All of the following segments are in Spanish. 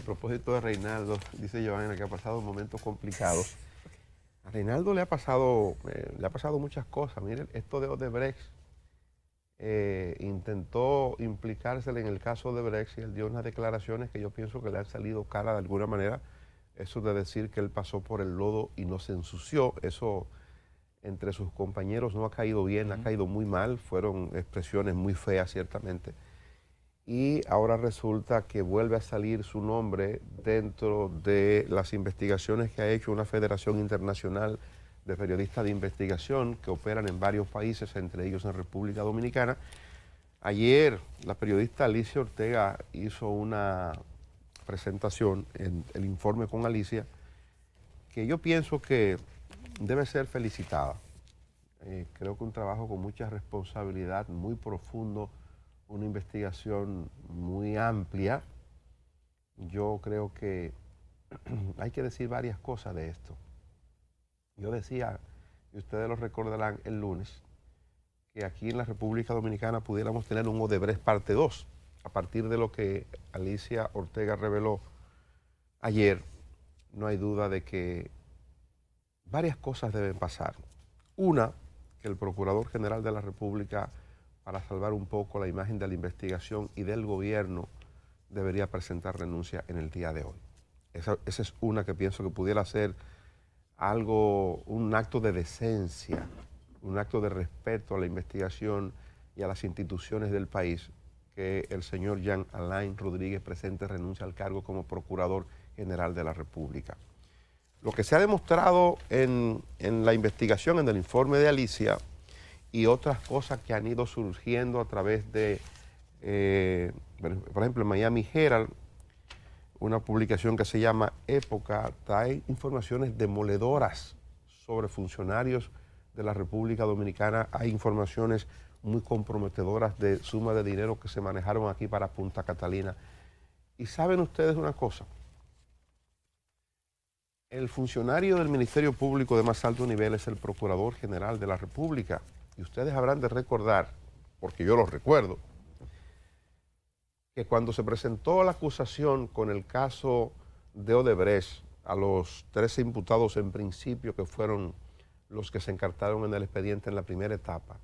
A propósito de Reinaldo, dice Joana que ha pasado momentos complicados. A Reinaldo le ha pasado muchas cosas. Miren, esto de Odebrecht, intentó implicársele en el caso de Odebrecht y él dio unas declaraciones que yo pienso que le han salido cara de alguna manera. Eso de decir que él pasó por el lodo y no se ensució, eso entre sus compañeros no ha caído bien, ha caído muy mal, fueron expresiones muy feas ciertamente. Y ahora resulta que vuelve a salir su nombre dentro de las investigaciones que ha hecho una federación internacional de periodistas de investigación que operan en varios países, entre ellos en República Dominicana. Ayer la periodista Alicia Ortega hizo una presentación en el informe con Alicia que yo pienso que debe ser felicitada. Creo que un trabajo con mucha responsabilidad, muy profundo, una investigación muy amplia. Yo creo que hay que decir varias cosas de esto. Yo decía, y ustedes lo recordarán el lunes, que aquí en la República Dominicana pudiéramos tener un Odebrecht parte 2, a partir de lo que Alicia Ortega reveló ayer. No hay duda de que varias cosas deben pasar. Una, que el Procurador General de la República, para salvar un poco la imagen de la investigación y del gobierno, debería presentar renuncia en el día de hoy. Esa es una que pienso que pudiera ser algo, un acto de decencia, un acto de respeto a la investigación y a las instituciones del país, que el señor Jean Alain Rodríguez presente renuncia al cargo como Procurador General de la República. Lo que se ha demostrado en la investigación, en el informe de Alicia, y otras cosas que han ido surgiendo a través de, por ejemplo, en Miami Herald, una publicación que se llama Época, trae informaciones demoledoras sobre funcionarios de la República Dominicana. Hay informaciones muy comprometedoras de sumas de dinero que se manejaron aquí para Punta Catalina. Y saben ustedes una cosa, el funcionario del Ministerio Público de más alto nivel es el Procurador General de la República. Y ustedes habrán de recordar, porque yo lo recuerdo, que cuando se presentó la acusación con el caso de Odebrecht a los 13 imputados en principio, que fueron los que se encartaron en el expediente en la primera etapa,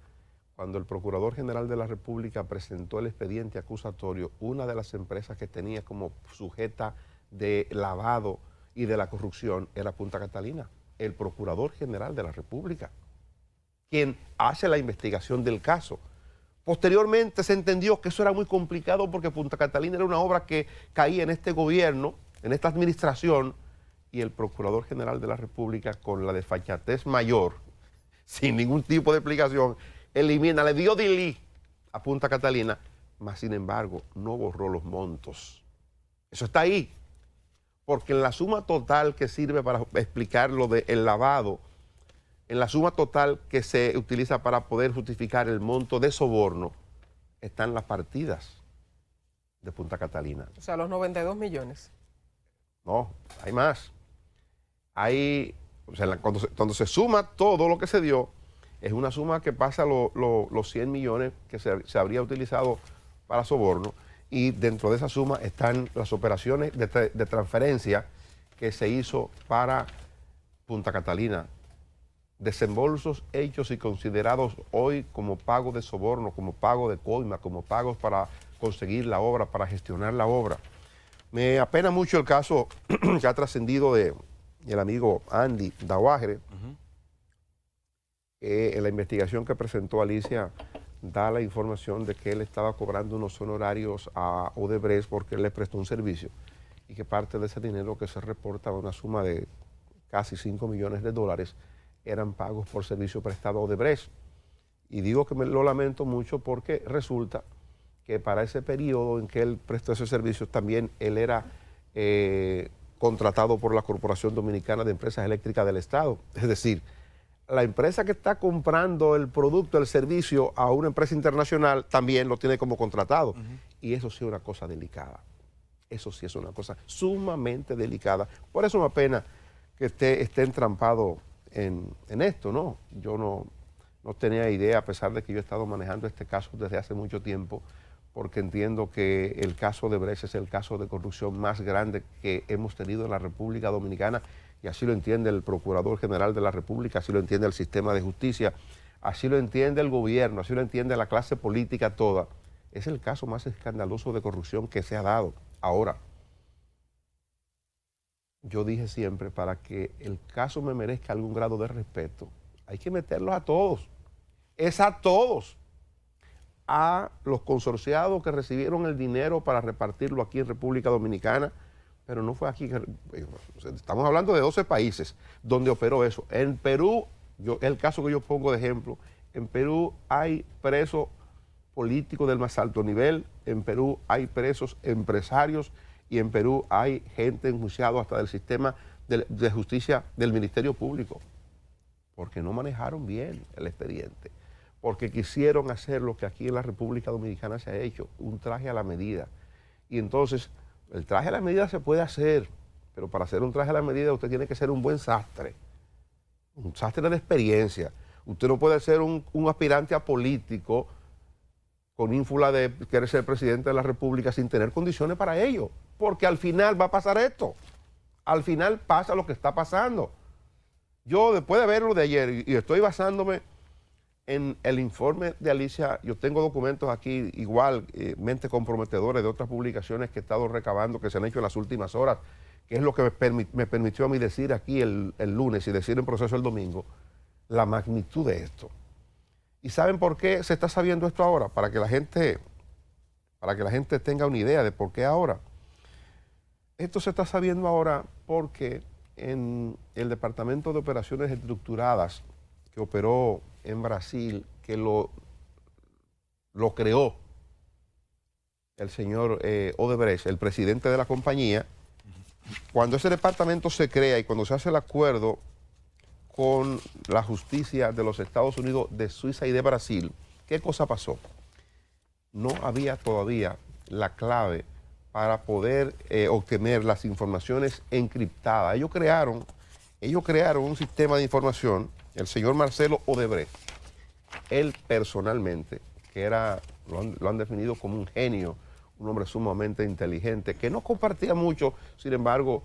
cuando el Procurador General de la República presentó el expediente acusatorio, una de las empresas que tenía como sujeta de lavado y de la corrupción era Punta Catalina, el Procurador General de la República, quien hace la investigación del caso. Posteriormente se entendió que eso era muy complicado porque Punta Catalina era una obra que caía en este gobierno, en esta administración, y el Procurador General de la República, con la desfachatez mayor, sin ningún tipo de explicación, elimina, le dio delete a Punta Catalina, mas sin embargo no borró los montos. Eso está ahí, porque en la suma total que sirve para explicar lo del lavado, en la suma total que se utiliza para poder justificar el monto de soborno, están las partidas de Punta Catalina. O sea, los 92 millones. No, hay más. Hay, o sea, cuando se suma todo lo que se dio, es una suma que pasa los 100 millones que se habría utilizado para soborno, y dentro de esa suma están las operaciones de transferencia que se hizo para Punta Catalina. Desembolsos hechos y considerados hoy como pago de soborno, como pago de coima, como pagos para conseguir la obra, para gestionar la obra. Me apena mucho el caso que ha trascendido del amigo Andy Daguagre. En la investigación que presentó Alicia da la información de que él estaba cobrando unos honorarios a Odebrecht porque él le prestó un servicio, y que parte de ese dinero que se reporta, una suma de casi 5 millones de dólares, eran pagos por servicio prestado a Odebrecht. Y digo que lo lamento mucho porque resulta que para ese periodo en que él prestó ese servicio, también él era contratado por la Corporación Dominicana de Empresas Eléctricas del Estado. Es decir, la empresa que está comprando el producto, el servicio a una empresa internacional, también lo tiene como contratado. Y eso sí es una cosa delicada. Eso sí es una cosa sumamente delicada. Por eso me apena que esté entrampado en esto, ¿no? Yo no tenía idea, a pesar de que yo he estado manejando este caso desde hace mucho tiempo, porque entiendo que el caso de Odebrecht es el caso de corrupción más grande que hemos tenido en la República Dominicana, y así lo entiende el Procurador General de la República, así lo entiende el sistema de justicia, así lo entiende el gobierno, así lo entiende la clase política toda. Es el caso más escandaloso de corrupción que se ha dado. Ahora, yo dije siempre, para que el caso me merezca algún grado de respeto, hay que meterlos a todos. Es a todos. A los consorciados que recibieron el dinero para repartirlo aquí en República Dominicana, pero no fue aquí. Estamos hablando de 12 países donde operó eso. En Perú, el caso que yo pongo de ejemplo, en Perú hay presos políticos del más alto nivel, en Perú hay presos empresarios y en Perú hay gente enjuiciada hasta del sistema de justicia del Ministerio Público, porque no manejaron bien el expediente, porque quisieron hacer lo que aquí en la República Dominicana se ha hecho, un traje a la medida. Y entonces, el traje a la medida se puede hacer, pero para hacer un traje a la medida usted tiene que ser un buen sastre, un sastre de experiencia. Usted no puede ser un aspirante a político con ínfula de querer ser presidente de la República sin tener condiciones para ello, porque al final va a pasar esto. Al final pasa lo que está pasando. Yo, después de verlo de ayer, y estoy basándome en el informe de Alicia, yo tengo documentos aquí igualmente comprometedores de otras publicaciones que he estado recabando, que se han hecho en las últimas horas, que es lo que me permitió a mí decir aquí el lunes y decir en proceso el domingo, la magnitud de esto. ¿Y saben por qué se está sabiendo esto ahora? Para que la gente tenga una idea de por qué ahora. Esto se está sabiendo ahora porque en el Departamento de Operaciones Estructuradas que operó en Brasil, que lo creó el señor Odebrecht, el presidente de la compañía, cuando ese departamento se crea y cuando se hace el acuerdo con la justicia de los Estados Unidos, de Suiza y de Brasil, ¿qué cosa pasó? No había todavía la clave para poder obtener las informaciones encriptadas. Ellos crearon un sistema de información, el señor Marcelo Odebrecht, él personalmente, que lo han definido como un genio, un hombre sumamente inteligente, que no compartía mucho, sin embargo,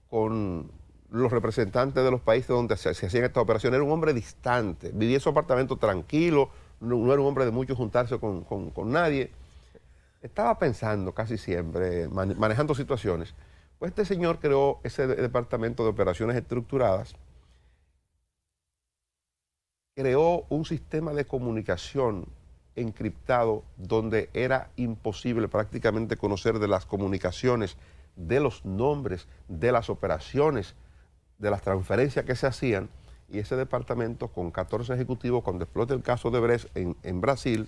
con los representantes de los países donde se hacían estas operaciones. Era un hombre distante, vivía en su apartamento tranquilo, no era un hombre de mucho juntarse con nadie. Estaba pensando casi siempre, manejando situaciones. Pues este señor creó ese departamento de operaciones estructuradas, creó un sistema de comunicación encriptado donde era imposible prácticamente conocer de las comunicaciones, de los nombres, de las operaciones, de las transferencias que se hacían, y ese departamento con 14 ejecutivos, cuando explota el caso de Odebrecht en Brasil,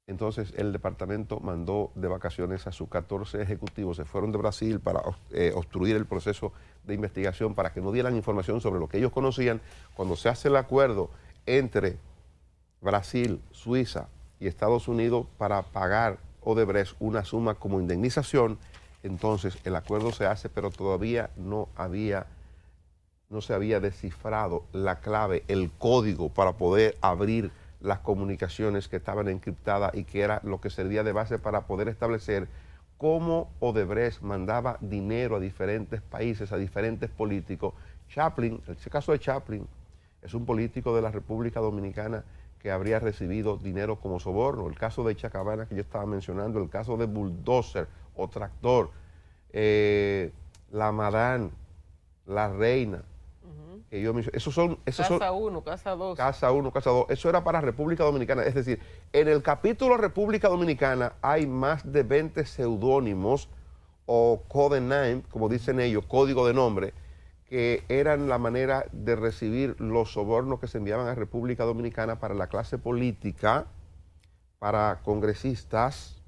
entonces el departamento mandó de vacaciones a sus 14 ejecutivos, se fueron de Brasil para obstruir el proceso de investigación, para que no dieran información sobre lo que ellos conocían. Cuando se hace el acuerdo entre Brasil, Suiza y Estados Unidos para pagar Odebrecht una suma como indemnización, entonces el acuerdo se hace, pero todavía no se había descifrado la clave, el código para poder abrir las comunicaciones que estaban encriptadas y que era lo que servía de base para poder establecer cómo Odebrecht mandaba dinero a diferentes países, a diferentes políticos. Chaplin, el caso de Chaplin, es un político de la República Dominicana que habría recibido dinero como soborno. El caso de Chacabana que yo estaba mencionando, el caso de Bulldozer o Tractor, la Madán, la Reina, que yo mencioné. Casa 1, Casa 2. Casa 1, Casa 2. Eso era para República Dominicana. Es decir, en el capítulo República Dominicana hay más de 20 seudónimos o code name, como dicen ellos, código de nombre, que eran la manera de recibir los sobornos que se enviaban a República Dominicana para la clase política, para congresistas,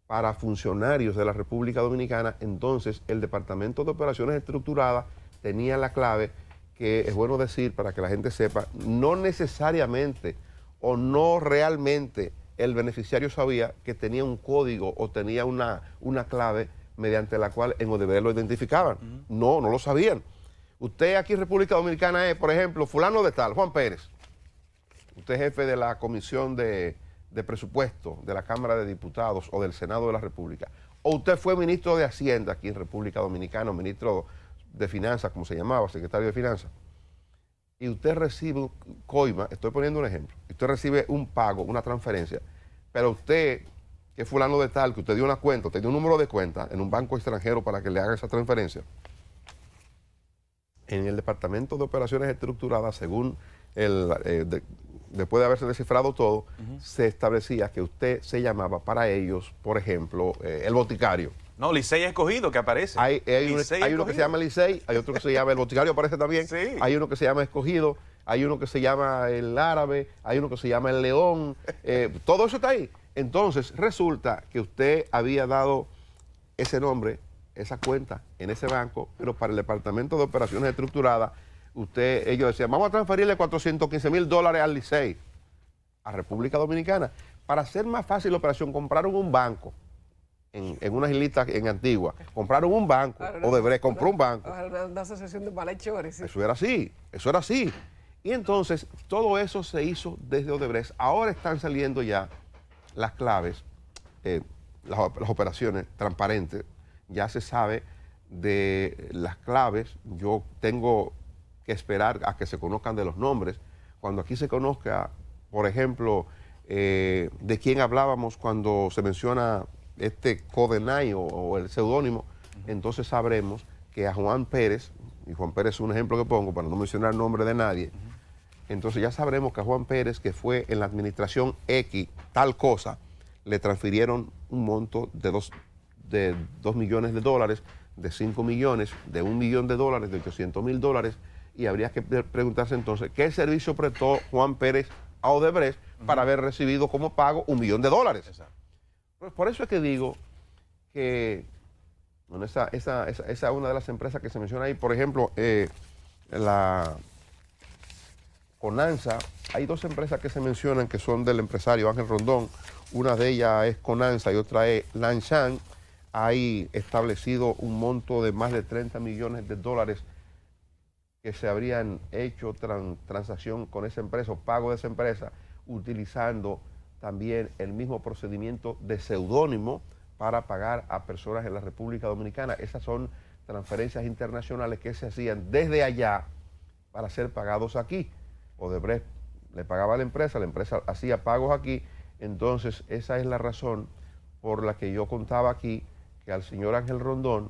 para funcionarios de la República Dominicana. Entonces, el Departamento de Operaciones Estructuradas tenía la clave, que es bueno decir para que la gente sepa, no necesariamente o no realmente el beneficiario sabía que tenía un código o tenía una clave mediante la cual en Odebrecht lo identificaban. No lo sabían. Usted aquí en República Dominicana es, por ejemplo, fulano de tal, Juan Pérez. Usted es jefe de la Comisión de de presupuesto de la Cámara de Diputados o del Senado de la República, o usted fue ministro de Hacienda aquí en República Dominicana, o ministro de Finanzas, como se llamaba, secretario de Finanzas, y usted recibe coima, estoy poniendo un ejemplo, usted recibe un pago, una transferencia, pero usted, que es fulano de tal, que usted dio una cuenta, usted dio un número de cuenta en un banco extranjero para que le haga esa transferencia, en el Departamento de Operaciones Estructuradas, según después de haberse descifrado todo, se establecía que usted se llamaba para ellos, por ejemplo, el boticario. No, Licey Escogido, que aparece. Hay uno que se llama Licey, hay otro que se llama el boticario, aparece también. Sí. Hay uno que se llama Escogido, hay uno que se llama el Árabe, hay uno que se llama el León. Todo eso está ahí. Entonces, resulta que usted había dado ese nombre, esa cuenta en ese banco, pero para el Departamento de Operaciones Estructuradas, ellos decían, vamos a transferirle $415,000 al Licey, a República Dominicana. Para hacer más fácil la operación, compraron un banco en unas islitas en Antigua. Compraron un banco, Odebrecht compró un banco. Una asociación de malhechores. Sí. Eso era así. Y entonces, todo eso se hizo desde Odebrecht. Ahora están saliendo ya las claves, las operaciones transparentes. Ya se sabe de las claves. Yo tengo que esperar a que se conozcan de los nombres. Cuando aquí se conozca, por ejemplo, de quién hablábamos cuando se menciona este Codenay o el seudónimo, entonces sabremos que a Juan Pérez, y Juan Pérez es un ejemplo que pongo para no mencionar el nombre de nadie, entonces ya sabremos que a Juan Pérez, que fue en la administración X, tal cosa, le transfirieron un monto de 2 millones de dólares, de 5 millones, de $1 millón, de $800,000, y habría que preguntarse entonces, ¿qué servicio prestó Juan Pérez a Odebrecht para haber recibido como pago $1 millón? Exacto. Pues por eso es que digo que bueno, esa es una de las empresas que se menciona ahí. Por ejemplo, la Conanza, hay 2 empresas que se mencionan que son del empresario Ángel Rondón. Una de ellas es Conanza y otra es Lanshan. Hay establecido un monto de más de $30 millones que se habrían hecho transacción con esa empresa o pago de esa empresa, utilizando también el mismo procedimiento de seudónimo para pagar a personas en la República Dominicana. Esas son transferencias internacionales que se hacían desde allá para ser pagados aquí. Odebrecht le pagaba a la empresa hacía pagos aquí. Entonces, esa es la razón por la que yo contaba aquí que al señor Ángel Rondón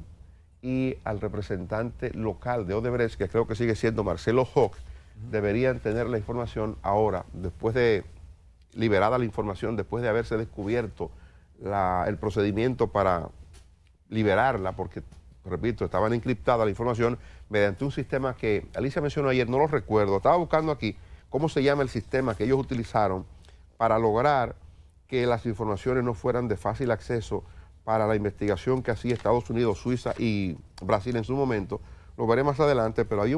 y al representante local de Odebrecht, que creo que sigue siendo Marcelo Hock, deberían tener la información ahora, después de liberada la información, después de haberse descubierto el procedimiento para liberarla, porque, repito, estaban encriptada la información mediante un sistema que Alicia mencionó ayer, no lo recuerdo, estaba buscando aquí cómo se llama el sistema que ellos utilizaron para lograr que las informaciones no fueran de fácil acceso para la investigación que hacía Estados Unidos, Suiza y Brasil en su momento. Lo veré más adelante, pero hay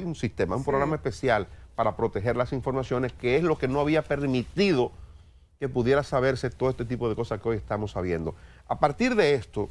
un sistema, un programa especial para proteger las informaciones, que es lo que no había permitido que pudiera saberse todo este tipo de cosas que hoy estamos sabiendo. A partir de esto,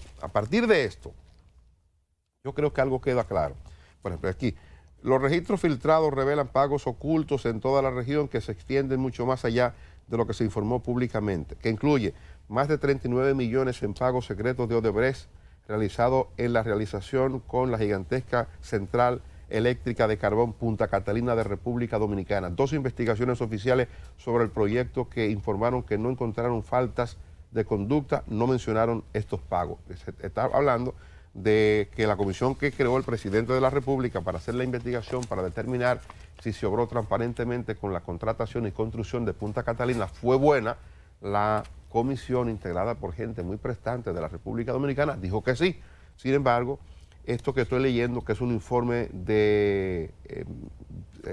yo creo que algo queda claro. Por ejemplo, aquí, los registros filtrados revelan pagos ocultos en toda la región que se extienden mucho más allá de lo que se informó públicamente, que incluye más de 39 millones en pagos secretos de Odebrecht realizado en la realización con la gigantesca central eléctrica de carbón Punta Catalina de República Dominicana. 2 investigaciones oficiales sobre el proyecto que informaron que no encontraron faltas de conducta, no mencionaron estos pagos. Se está hablando de que la comisión que creó el presidente de la República para hacer la investigación, para determinar si se obró transparentemente con la contratación y construcción de Punta Catalina, fue buena. La comisión integrada por gente muy prestante de la República Dominicana dijo que sí. Sin embargo, esto que estoy leyendo, que es un informe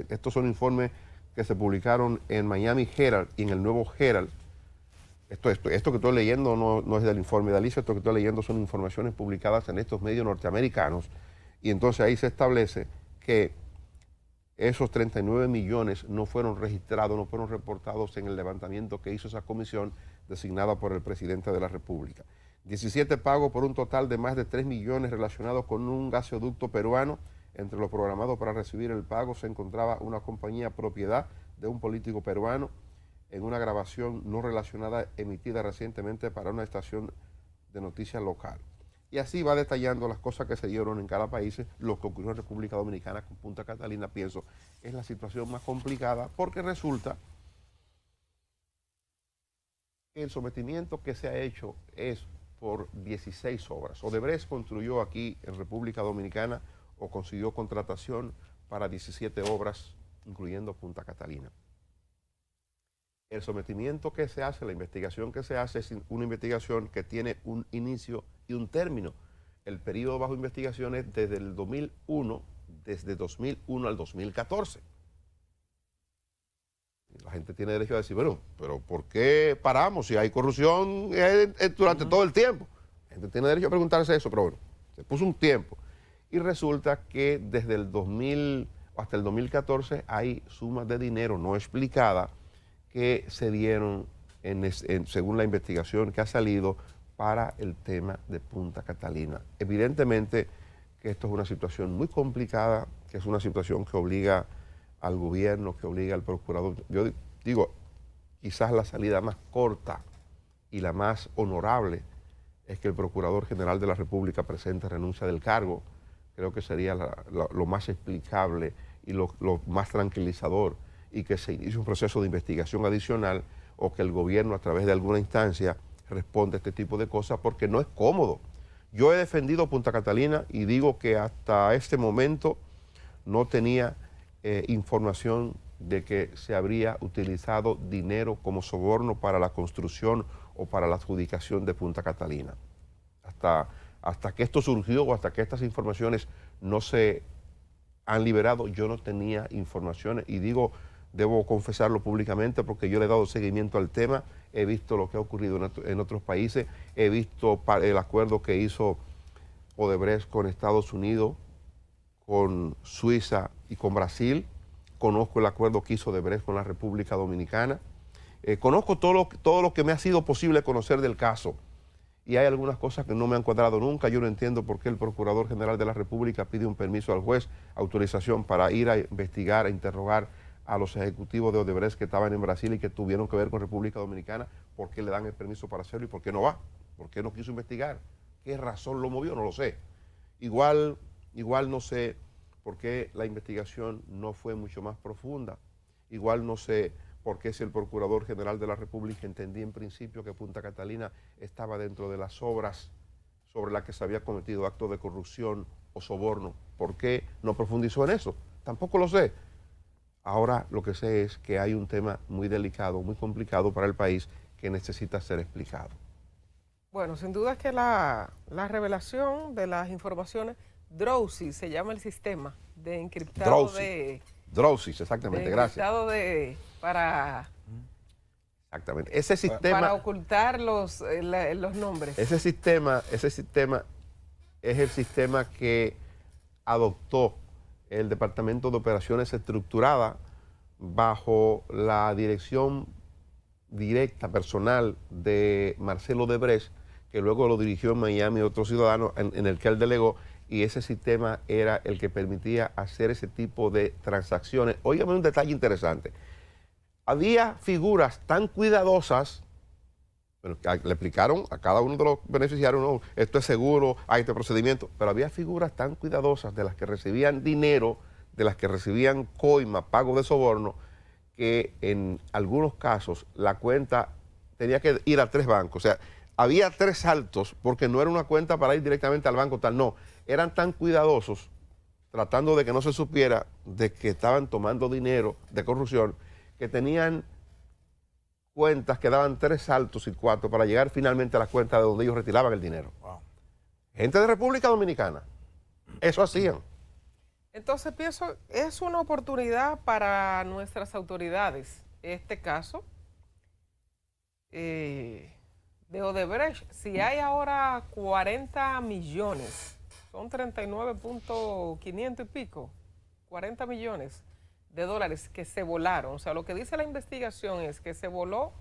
estos son informes que se publicaron en Miami Herald y en el Nuevo Herald. Esto que estoy leyendo no es del informe de Alicia, esto que estoy leyendo son informaciones publicadas en estos medios norteamericanos, y entonces ahí se establece que esos 39 millones no fueron registrados, no fueron reportados en el levantamiento que hizo esa comisión designada por el presidente de la República. 17 pagos por un total de más de 3 millones relacionados con un gasoducto peruano. Entre los programados para recibir el pago se encontraba una compañía propiedad de un político peruano. en una grabación no relacionada emitida recientemente para una estación de noticias local. Y así va detallando las cosas que se dieron en cada país. Lo que ocurrió en República Dominicana con Punta Catalina, pienso, es la situación más complicada porque resulta que el sometimiento que se ha hecho es por 16 obras. Odebrecht construyó aquí en República Dominicana o consiguió contratación para 17 obras, incluyendo Punta Catalina. El sometimiento que se hace, la investigación que se hace es una investigación que tiene un inicio y un término. El periodo bajo investigación es desde el 2001, desde 2001 al 2014. La gente tiene derecho a decir, bueno, pero ¿por qué paramos si hay corrupción durante todo el tiempo? La gente tiene derecho a preguntarse eso, pero bueno, se puso un tiempo. Y resulta que desde el 2000 hasta el 2014 hay sumas de dinero no explicadas que se dieron, según la investigación que ha salido, para el tema de Punta Catalina. Evidentemente que esto es una situación muy complicada, que es una situación que obliga al gobierno, que obliga al procurador. Yo digo, quizás la salida más corta y la más honorable es que el Procurador General de la República presente renuncia del cargo. Creo que sería lo más explicable y lo más tranquilizador, y que se inicie un proceso de investigación adicional o que el gobierno a través de alguna instancia responda a este tipo de cosas, porque no es cómodo. Yo he defendido Punta Catalina y digo que hasta este momento no tenía información de que se habría utilizado dinero como soborno para la construcción o para la adjudicación de Punta Catalina. Hasta que esto surgió o hasta que estas informaciones no se han liberado, yo no tenía informaciones, y debo confesarlo públicamente porque yo le he dado seguimiento al tema, he visto lo que ha ocurrido en otros países, he visto el acuerdo que hizo Odebrecht con Estados Unidos, con Suiza y con Brasil, conozco el acuerdo que hizo Odebrecht con la República Dominicana, conozco todo lo que me ha sido posible conocer del caso, y hay algunas cosas que no me han cuadrado nunca. Yo no entiendo por qué el Procurador General de la República pide un permiso al juez, autorización para ir a investigar, a interrogar a los ejecutivos de Odebrecht que estaban en Brasil y que tuvieron que ver con República Dominicana. ¿Por qué le dan el permiso para hacerlo y por qué no va? ¿Por qué no quiso investigar? ¿Qué razón lo movió? No lo sé. Igual no sé por qué la investigación no fue mucho más profunda. Igual no sé por qué, si el Procurador General de la República entendía en principio que Punta Catalina estaba dentro de las obras sobre las que se había cometido actos de corrupción o soborno, ¿por qué no profundizó en eso? Tampoco lo sé. Ahora lo que sé es que hay un tema muy delicado, muy complicado para el país, que necesita ser explicado. Bueno, sin duda que la revelación de las informaciones, Drowsy se llama el sistema de encriptado Drowsy, exactamente, gracias. Exactamente. Ese sistema, para ocultar los nombres. Ese sistema es el sistema que adoptó el Departamento de Operaciones Estructuradas bajo la dirección directa, personal de Marcelo Odebrecht, que luego lo dirigió en Miami otro ciudadano en el que él delegó, y ese sistema era el que permitía hacer ese tipo de transacciones. Óigame un detalle interesante. Había figuras tan cuidadosas, bueno, le explicaron a cada uno de los beneficiarios, no, esto es seguro, hay este procedimiento, pero había figuras tan cuidadosas de las que recibían dinero, de las que recibían coima, pago de soborno, que en algunos casos la cuenta tenía que ir a 3 bancos. O sea, había 3 saltos, porque no era una cuenta para ir directamente al banco tal, no. Eran tan cuidadosos, tratando de que no se supiera de que estaban tomando dinero de corrupción, que tenían cuentas que daban 3 saltos y 4 para llegar finalmente a la cuenta de donde ellos retiraban el dinero. Wow. Gente de República Dominicana, eso hacían. Entonces pienso, es una oportunidad para nuestras autoridades, este caso de Odebrecht. Si hay ahora 40 millones, son 39.500 y pico, 40 millones de dólares que se volaron. O sea, lo que dice la investigación es que se voló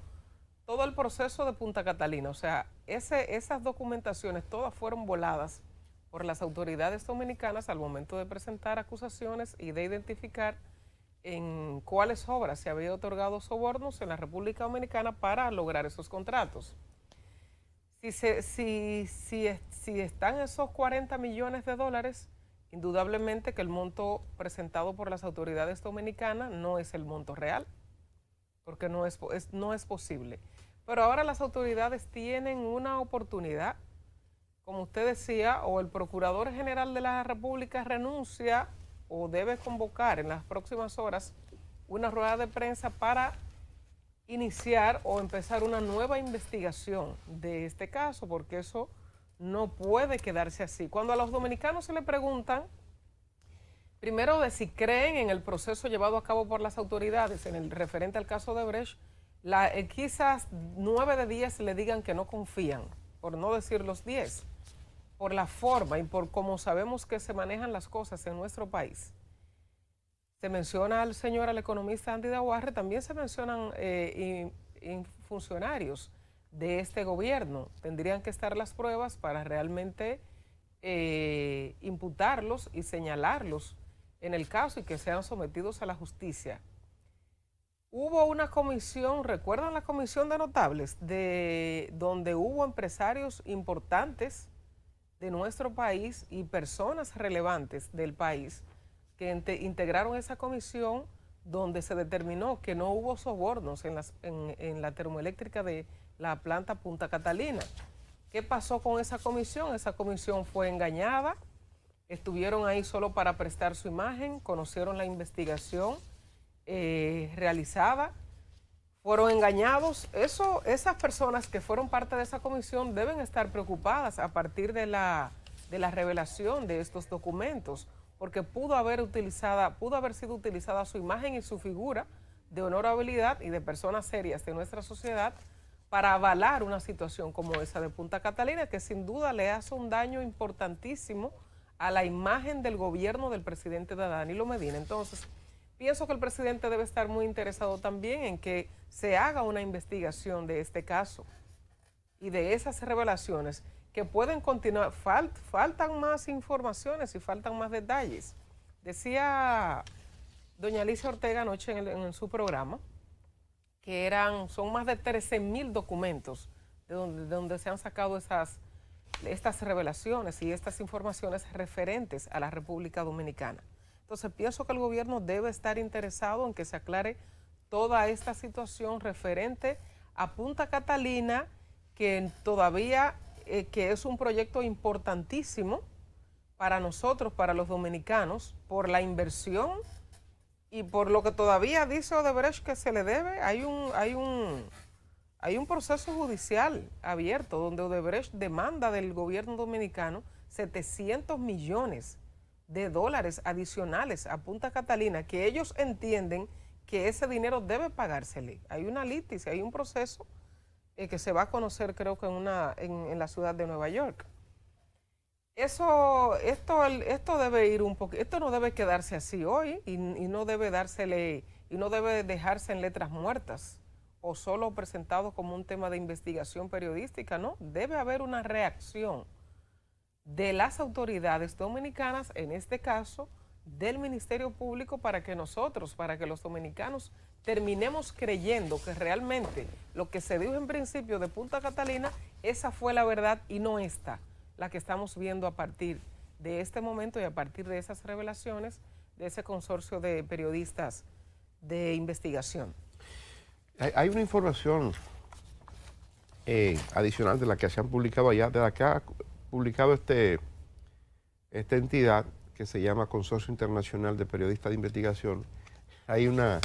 todo el proceso de Punta Catalina. O sea, esas documentaciones todas fueron voladas por las autoridades dominicanas al momento de presentar acusaciones y de identificar en cuáles obras se había otorgado sobornos en la República Dominicana para lograr esos contratos. Si están esos 40 millones de dólares, indudablemente que el monto presentado por las autoridades dominicanas no es el monto real, porque no es posible. Pero ahora las autoridades tienen una oportunidad, como usted decía, o el Procurador General de la República renuncia o debe convocar en las próximas horas una rueda de prensa para iniciar o empezar una nueva investigación de este caso, porque eso no puede quedarse así. Cuando a los dominicanos se le preguntan, primero de si creen en el proceso llevado a cabo por las autoridades en el referente al caso de Brecht, quizás 9 de 10 le digan que no confían, por no decir los 10, por la forma y por cómo sabemos que se manejan las cosas en nuestro país. Se menciona al economista Andy Daguarre, también se mencionan funcionarios de este gobierno. Tendrían que estar las pruebas para realmente imputarlos y señalarlos en el caso y que sean sometidos a la justicia. Hubo una comisión, ¿recuerdan la comisión de notables? Donde hubo empresarios importantes de nuestro país y personas relevantes del país que integraron esa comisión, donde se determinó que no hubo sobornos en la termoeléctrica de la planta Punta Catalina. ¿Qué pasó con esa comisión? Esa comisión fue engañada, estuvieron ahí solo para prestar su imagen, conocieron la investigación realizada, fueron engañados. Esas personas que fueron parte de esa comisión deben estar preocupadas a partir de la revelación de estos documentos, porque pudo haber sido utilizada su imagen y su figura de honorabilidad y de personas serias de nuestra sociedad para avalar una situación como esa de Punta Catalina, que sin duda le hace un daño importantísimo a la imagen del gobierno del presidente Danilo Medina. Entonces, pienso que el presidente debe estar muy interesado también en que se haga una investigación de este caso y de esas revelaciones que pueden continuar. Faltan más informaciones y faltan más detalles. Decía doña Alicia Ortega anoche en su programa que son más de 13,000 documentos de donde se han sacado estas revelaciones y estas informaciones referentes a la República Dominicana. Entonces pienso que el gobierno debe estar interesado en que se aclare toda esta situación referente a Punta Catalina, que todavía que es un proyecto importantísimo para nosotros, para los dominicanos, por la inversión y por lo que todavía dice Odebrecht que se le debe. Hay un proceso judicial abierto donde Odebrecht demanda del gobierno dominicano 700 millones de dólares adicionales a Punta Catalina, que ellos entienden que ese dinero debe pagársele. Hay una litis, hay un proceso que se va a conocer, creo que en la ciudad de Nueva York. Esto debe ir un poco, esto no debe quedarse así hoy y no debe dejarse en letras muertas o solo presentado como un tema de investigación periodística, no. Debe haber una reacción de las autoridades dominicanas, en este caso del Ministerio Público, para que los dominicanos terminemos creyendo que realmente lo que se dijo en principio de Punta Catalina, esa fue la verdad y no esta, la que estamos viendo a partir de este momento y a partir de esas revelaciones de ese consorcio de periodistas de investigación. Hay una información adicional de la que se han publicado allá, de la que ha publicado esta entidad que se llama Consorcio Internacional de Periodistas de Investigación. Hay una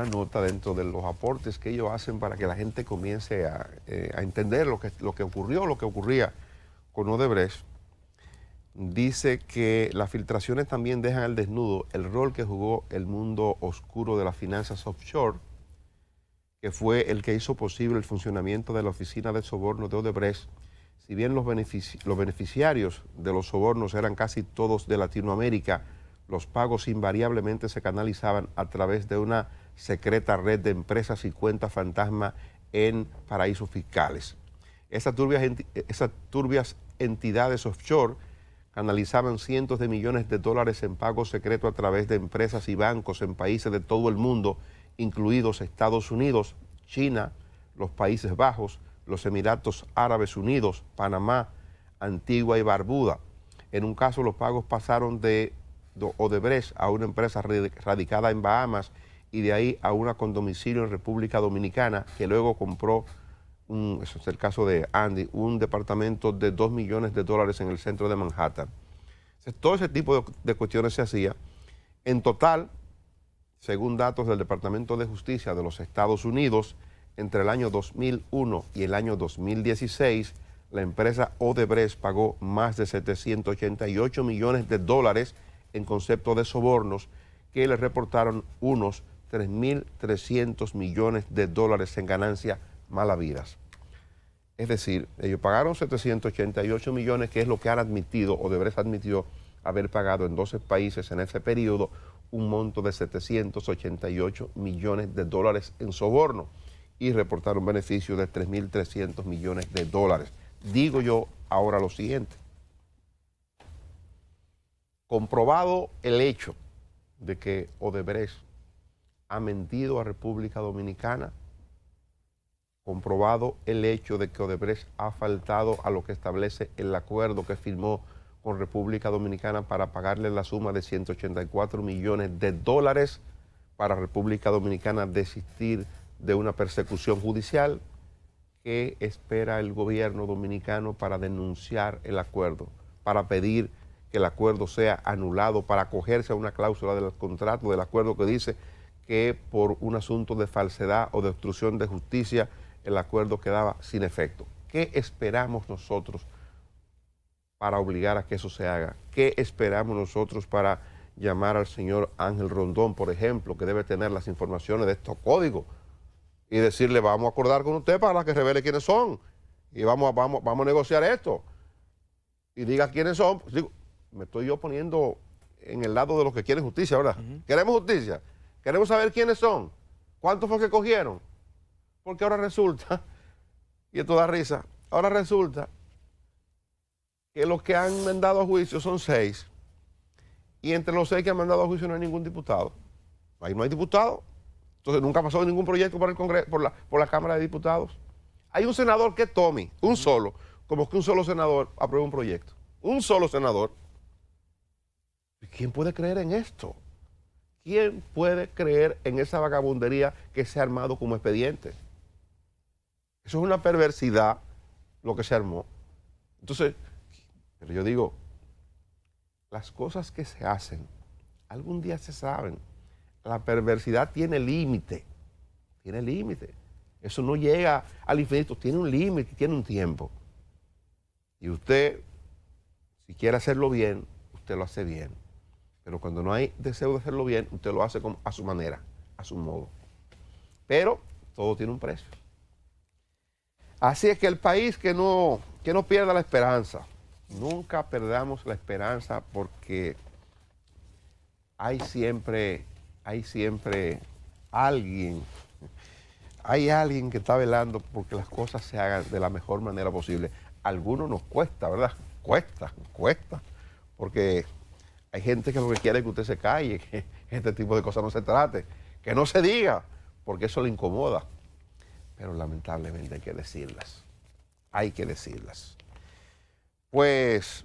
nota dentro de los aportes que ellos hacen para que la gente comience a entender lo que ocurría con Odebrecht. Dice que las filtraciones también dejan al desnudo el rol que jugó el mundo oscuro de las finanzas offshore, que fue el que hizo posible el funcionamiento de la oficina de soborno de Odebrecht. Si bien los beneficiarios de los sobornos eran casi todos de Latinoamérica, los pagos invariablemente se canalizaban a través de una secreta red de empresas y cuentas fantasma en paraísos fiscales. Esas turbias entidades offshore canalizaban cientos de millones de dólares en pago secreto a través de empresas y bancos en países de todo el mundo, incluidos Estados Unidos, China, los Países Bajos, los Emiratos Árabes Unidos, Panamá, Antigua y Barbuda. En un caso, los pagos pasaron de Odebrecht a una empresa radicada en Bahamas y de ahí a una con domicilio en República Dominicana, que luego compró, eso es el caso de Andy, un departamento de $2 millones en el centro de Manhattan. Entonces, todo ese tipo de cuestiones se hacía. En total, según datos del Departamento de Justicia de los Estados Unidos, entre el año 2001 y el año 2016, la empresa Odebrecht pagó más de 788 millones de dólares en concepto de sobornos, que le reportaron unos 3.300 millones de dólares en ganancias mal habidas. Es decir, ellos pagaron 788 millones, que es lo que han admitido, Odebrecht admitió haber pagado en 12 países en ese periodo, un monto de 788 millones de dólares en soborno, y reportaron beneficios de 3.300 millones de dólares. Digo yo ahora lo siguiente: comprobado el hecho de que Odebrecht ha mentido a República Dominicana, comprobado el hecho de que Odebrecht ha faltado a lo que establece el acuerdo que firmó con República Dominicana para pagarle la suma de 184 millones de dólares para República Dominicana desistir de una persecución judicial, ¿qué espera el gobierno dominicano para denunciar el acuerdo, para pedir que el acuerdo sea anulado, para acogerse a una cláusula del contrato del acuerdo que dice que por un asunto de falsedad o de obstrucción de justicia el acuerdo quedaba sin efecto? ¿Qué esperamos nosotros para obligar a que eso se haga? ¿Qué esperamos nosotros para llamar al señor Ángel Rondón, por ejemplo, que debe tener las informaciones de estos códigos, y decirle: vamos a acordar con usted para que revele quiénes son y vamos a negociar esto, y diga quiénes son? Pues digo, me estoy yo poniendo en el lado de los que quieren justicia, ¿verdad? Queremos justicia, queremos saber quiénes son, cuántos fue que cogieron, porque ahora resulta, y esto da risa, ahora resulta que los que han mandado a juicio son 6, y entre los 6 que han mandado a juicio no hay ningún diputado. Ahí no hay diputado. Entonces nunca ha pasado ningún proyecto por el Congreso, por la Cámara de Diputados. Hay un senador que es Tommy, un solo, como que un solo senador aprueba un proyecto. Un solo senador. ¿Quién puede creer en esto? ¿Quién puede creer en esa vagabundería que se ha armado como expediente? Eso es una perversidad lo que se armó. Entonces, pero yo digo, las cosas que se hacen algún día se saben. La perversidad tiene límite, tiene límite. Eso no llega al infinito, tiene un límite, tiene un tiempo. Y usted, si quiere hacerlo bien, usted lo hace bien. Pero cuando no hay deseo de hacerlo bien, usted lo hace a su manera, a su modo. Pero todo tiene un precio. Así es que el país que no pierda la esperanza. Nunca perdamos la esperanza, porque hay siempre alguien que está velando porque las cosas se hagan de la mejor manera posible. A algunos nos cuesta, ¿verdad? Cuesta, porque hay gente que lo que quiere es que usted se calle, que este tipo de cosas no se trate, que no se diga, porque eso le incomoda. Pero lamentablemente hay que decirlas. Pues